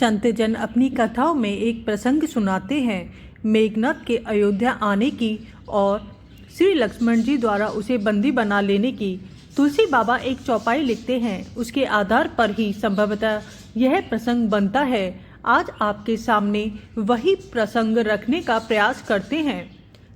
संतजन अपनी कथाओं में एक प्रसंग सुनाते हैं मेघनाथ के अयोध्या आने की और श्री लक्ष्मण जी द्वारा उसे बंदी बना लेने की। तुलसी बाबा एक चौपाई लिखते हैं, उसके आधार पर ही संभवतः यह प्रसंग बनता है। आज आपके सामने वही प्रसंग रखने का प्रयास करते हैं।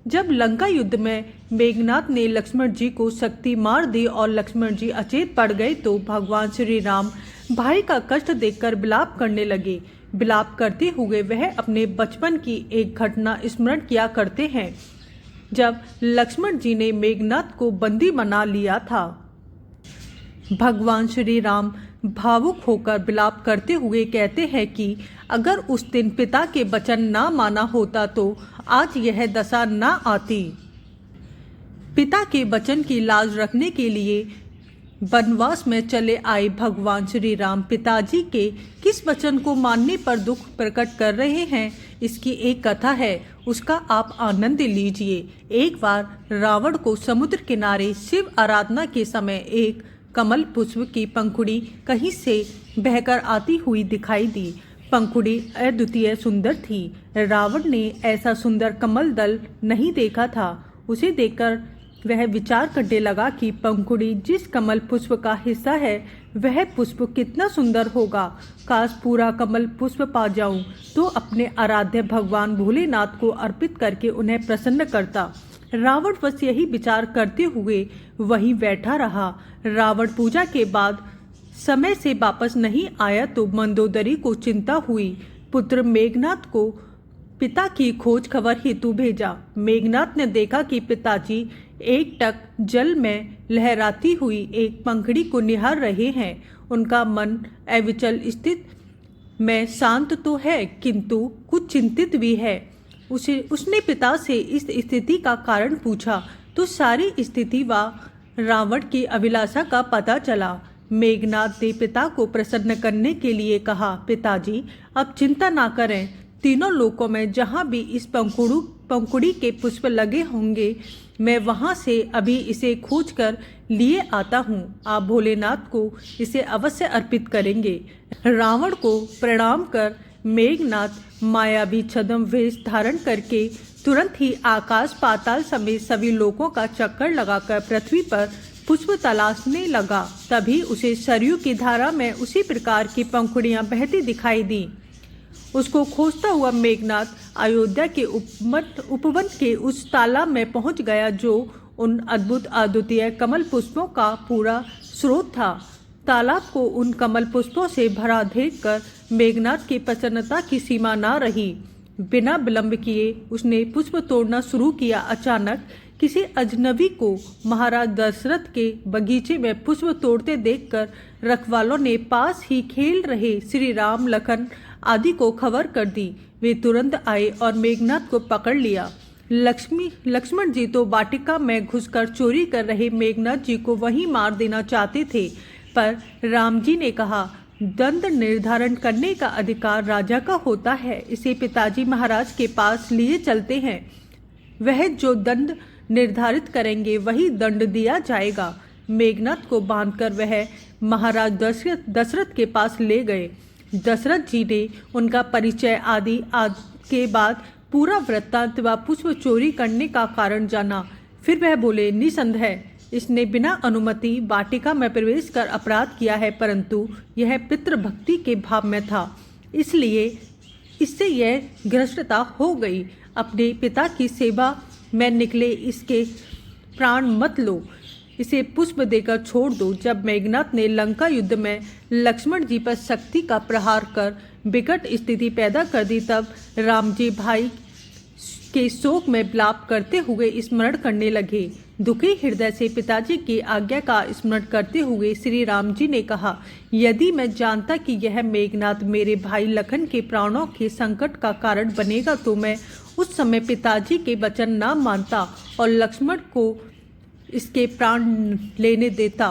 जब लंका युद्ध में मेघनाथ ने लक्ष्मण जी को शक्ति मार दी और लक्ष्मण जी अचेत पड़ गए तो भगवान श्री राम भाई का कष्ट देखकर विलाप करने लगे। विलाप करते हुए वह अपने बचपन की एक घटना स्मरण किया करते हैं, जब लक्ष्मण जी ने मेघनाथ को बंदी बना लिया था। भगवान श्री राम भावुक होकर विलाप करते हुए कहते हैं कि अगर उस दिन पिता के वचन ना माना होता तो आज यह दशा ना आती। पिता के वचन की लाज रखने के लिए वनवास में चले आए भगवान श्री राम पिताजी के किस वचन को मानने पर दुख प्रकट कर रहे हैं, इसकी एक कथा है, उसका आप आनंद लीजिए। एक बार रावण को समुद्र किनारे शिव आराधना के समय एक कमल पुष्प की पंखुड़ी कहीं से बहकर आती हुई दिखाई दी। पंखुड़ी अद्वितीय सुंदर थी। रावण ने ऐसा सुंदर कमल दल नहीं देखा था। उसे देखकर वह विचार करने लगा कि पंखुड़ी जिस कमल पुष्प का हिस्सा है वह पुष्प कितना सुंदर होगा। काश पूरा कमल पुष्प पा जाऊं तो अपने आराध्य भगवान भोलेनाथ को अर्पित करके उन्हें प्रसन्न करता। रावण बस यही विचार करते हुए वहीं बैठा रहा। रावण पूजा के बाद समय से वापस नहीं आया तो मंदोदरी को चिंता हुई। पुत्र मेघनाथ को पिता की खोज खबर हेतु भेजा। मेघनाथ ने देखा कि पिताजी एक टक जल में लहराती हुई एक पंखुड़ी को निहार रहे हैं। उनका मन अविचल स्थिति में शांत तो है किंतु कुछ चिंतित भी है। उसने पिता से इस स्थिति का कारण पूछा तो सारी स्थिति व रावण की अभिलाषा का पता चला। मेघनाथ ने पिता को प्रसन्न करने के लिए कहा, पिताजी अब चिंता ना करें, तीनों लोकों में जहाँ भी इस पंखुड़ी के पुष्प लगे होंगे मैं वहाँ से अभी इसे खोज कर लिए आता हूँ। आप भोलेनाथ को इसे अवश्य अर्पित करेंगे। रावण को प्रणाम कर मेघनाथ मायावी छद्म वेश धारण करके तुरंत ही आकाश पाताल समेत सभी लोकों का चक्कर लगाकर पृथ्वी पर पुष्प तलाशने लगा। तभी उसे सरयू की धारा में उसी प्रकार की पंखुड़ियां बहती दिखाई दी। उसको खोजता हुआ मेघनाथ अयोध्या के उपवन के उस तालाब में पहुंच गया जो उन अद्भुत अद्वितीय कमल पुष्पों का पूरा स्रोत था। तालाब को उन कमल पुष्पों से भरा देखकर मेघनाथ की प्रसन्नता की सीमा ना रही। बिना विलंब किए उसने पुष्प तोड़ना शुरू किया। अचानक किसी अजनबी को महाराज दशरथ के बगीचे में पुष्प तोड़ते देखकर रखवालों ने पास ही खेल रहे श्री राम लखन आदि को खबर कर दी। वे तुरंत आए और मेघनाथ को पकड़ लिया। लक्ष्मण जी तो वाटिका में घुसकर चोरी कर रहे मेघनाथ जी को वहीं मार देना चाहते थे, पर राम जी ने कहा, दंड निर्धारण करने का अधिकार राजा का होता है, इसे पिताजी महाराज के पास लिए चलते हैं। वह जो दंड निर्धारित करेंगे वही दंड दिया जाएगा। मेघनाथ को बांधकर वह महाराज दशरथ के पास ले गए। दशरथ जी ने उनका परिचय आदि के बाद पूरा वृत्तांत व पुष्प चोरी करने का कारण जाना। फिर वह बोले, निसंदेह इसने बिना अनुमति वाटिका में प्रवेश कर अपराध किया है, परंतु यह पितृभक्ति के भाव में था, इसलिए इससे यह घृष्टता हो गई। अपने पिता की सेवा में निकले इसके प्राण मत लो, इसे पुष्प देकर छोड़ दो। जब मेघनाथ ने लंका युद्ध में लक्ष्मण जी पर शक्ति का प्रहार कर विकट स्थिति पैदा कर दी, तब राम जी भाई के शोक में विलाप करते हुए स्मरण करने लगे। दुखी हृदय से पिताजी की आज्ञा का स्मरण करते हुए श्री राम जी ने कहा, यदि मैं जानता कि यह मेघनाथ मेरे भाई लखन के प्राणों के संकट का कारण बनेगा तो मैं उस समय पिताजी के वचन न मानता और लक्ष्मण को इसके प्राण लेने देता।